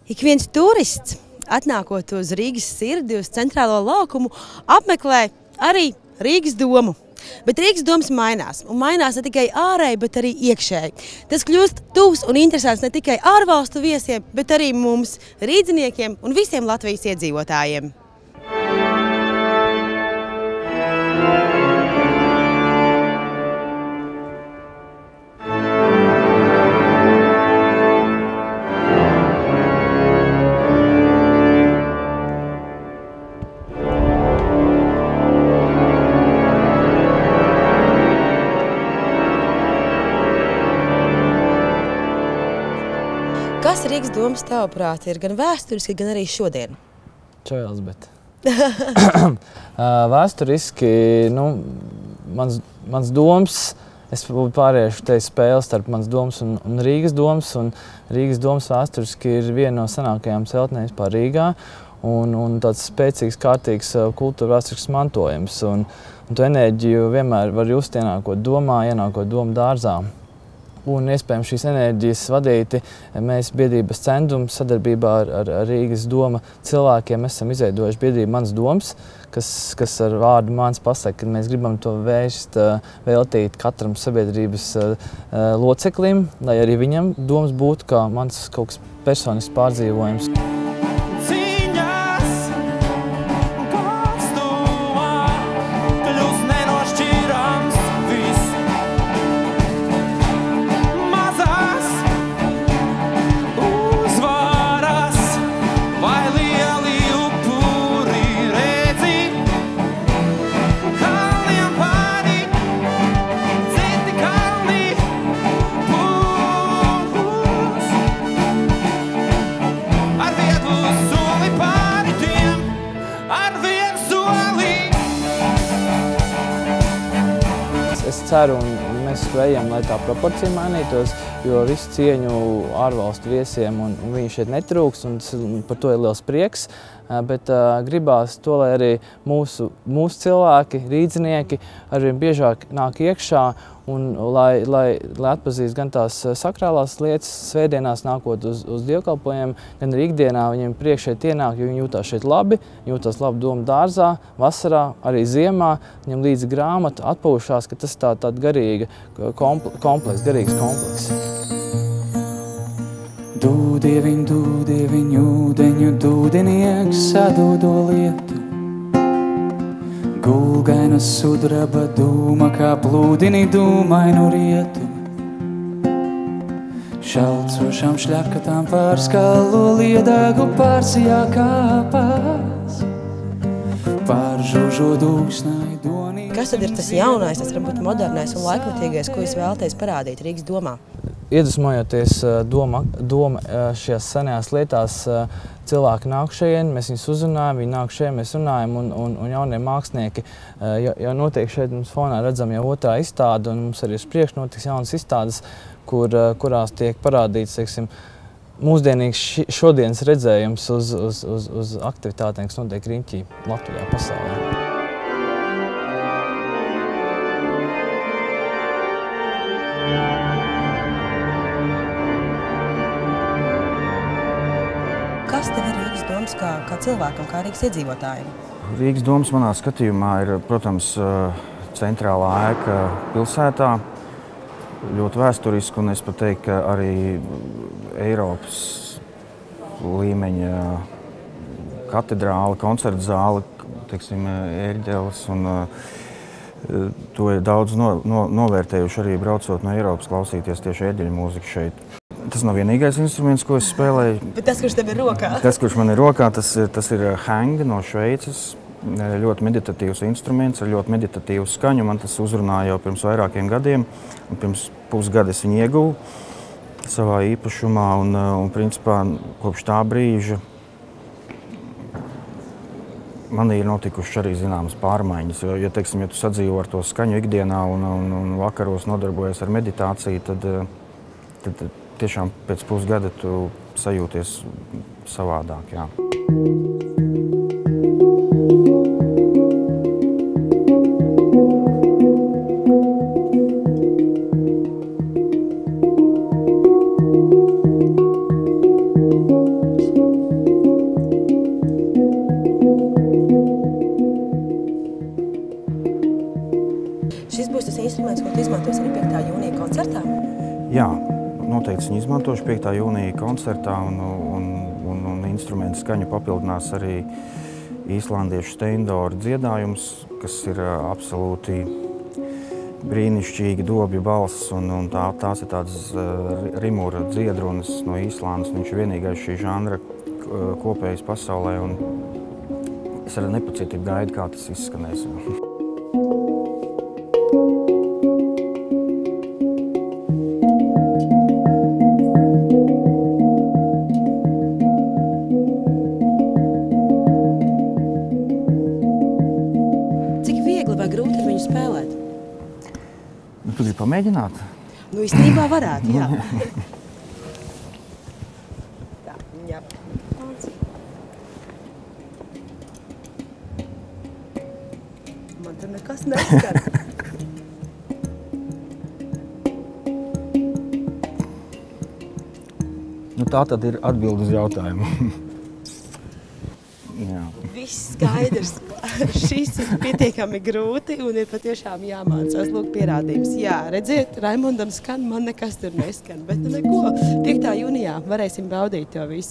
Ik viens turists, atnākot uz Rīgas sirdi, uz centrālo laukumu, apmeklē arī Rīgas domu. Bet Rīgas domas mainās, un mainās ne tikai ārēji, bet arī iekšēji. Tas kļūst tuvs un interesants ne tikai ārvalstu viesiem, bet arī mums, rīdziniekiem un visiem Latvijas iedzīvotājiem. Kas Rīgas domas tavuprāt ir gan vēsturiski, gan arī šodien? Čau, Elzbete. Vēsturiski, mans domas, es pāriešu te spēli starp mans domas un Rīgas domas, un Rīgas domas vēsturiski ir viena no senākajām celtnēm vispār Rīgā, un tāds spēcīgs, kārtīgs kultūra vēsturisks mantojums, un to enerģiju vienmēr var just ienākot domā, ienākot domu dārzā. Un iespējams šīs enerģijas vadīti mēs biedrības centumu sadarbībā ar Rīgas doma cilvēkiem esam izveidojuši biedrību Mans domas, kas ar vārdu mans pasaka, ka mēs gribam to vērst, veltīt katram sabiedrības loceklim, lai arī viņam domas būtu kā mans kaut kas personisks pārdzīvojums. Es ceru, un mēs ejam, lai tā proporcija mainītos, jo visu cieņu ārvalstu viesiem un viņi šeit netrūks, un par to ir liels prieks. Bet gribās to, lai arī mūsu cilvēki, rīdzinieki arvien biežāk nāk iekšā un lai atpazīst gan tās sakrālās lietas svētdienās nākot uz dievkalpojumiem, gan arī ikdienā viņiem priekš šeit ienāk, jo viņi jūtās šeit labi, jūtās labi domu dārzā, vasarā, arī ziemā, viņam līdzi grāmata atpūšās, ka tas tāda garīga garīgs kompleks. Dūdieviņ, ūdeņu dūdenieks sadūdo lietu. Gulgaina sudraba dūma, kā plūdini dūmainu rietu. Šalcošām šļakatām pār skalu liedāgu pārsijā kāpās. Pār žužo dūksnai donī. Kas tad ir tas jaunais, tas varbūt modernais un laikmatīgais, ko jūs vēlaties parādīt Rīgas domā? Iedvesmojoties doma šajās senajās lietās, cilvēki nāk šeit, mēs viņus uzrunājam, viņi nāk šeit, mēs runājam, un jaunie mākslinieki jau notiek šeit, mums fonā redzam jau otrā izstāde, un mums arī uz priekšu notiks jaunas izstādes, kurās tiek parādīts, teiksim, mūsdienīgs šodienas redzējums uz aktivitātēm, kas notiek riņķī Latvijā, pasaulē. Kas tev ir Rīgas domas kā cilvēkam, kā Rīgas iedzīvotājiem? Rīgas domas manā skatījumā ir, protams, centrālā ēka pilsētā, ļoti vēsturiski, un es pat teiktu, ka arī Eiropas līmeņa katedrāle, koncerta zāle, teiksim, ērģeles, un to ir daudz novērtējuši arī braucot no Eiropas klausīties tieši ērģeļu mūziku šeit. Tas nav vienīgais instruments, ko es spēlēju. Bet tas, kurš tev ir rokā? Tas, kurš man ir rokā, tas ir hang no Šveices. Ļoti meditatīvs instruments, ar ļoti meditatīvu skaņu. Man tas uzrunāja jau pirms vairākiem gadiem. Un pirms pusgada es viņu ieguvu savā īpašumā. Un principā, kopš tā brīža man ir notikušas arī zināmas pārmaiņas. Ja tu sadzīvo ar to skaņu ikdienā un vakaros nodarbojies ar meditāciju, tad tiešām pēc pusgada tu sajūties savādāk, jā. mani 5. jūnija koncertā? Jā, noteikti viņu izmantošu 5. jūnija koncertā un instrumentu skaņu papildinās arī īslandiešu Steindora dziedājums, kas ir absolūti brīnišķīgi dobju balss, un tās ir tādas rimura dziedrunas no Īslandes. Viņš ir vienīgais šī žanra kopējs pasaulē, un es ar nepacietību gaidu, kā tas izskanēs. Cik viegli vai grūti ar viņu spēlēt? Tu gribi pamēģināt? Nu, īstenībā varētu, jā. Tā, jā. Man tur nekas neskan. Nu, tā tad ir atbilde uz jautājumu. Jā. Viss skaidrs. Šis ir pietiekami grūti un ir patiešām jāmācās. Lūk, pierādījums. Jā, redziet, Raimondam skan, man nekas tur neskan. Bet neko, 5. jūnijā varēsim baudīt to visu.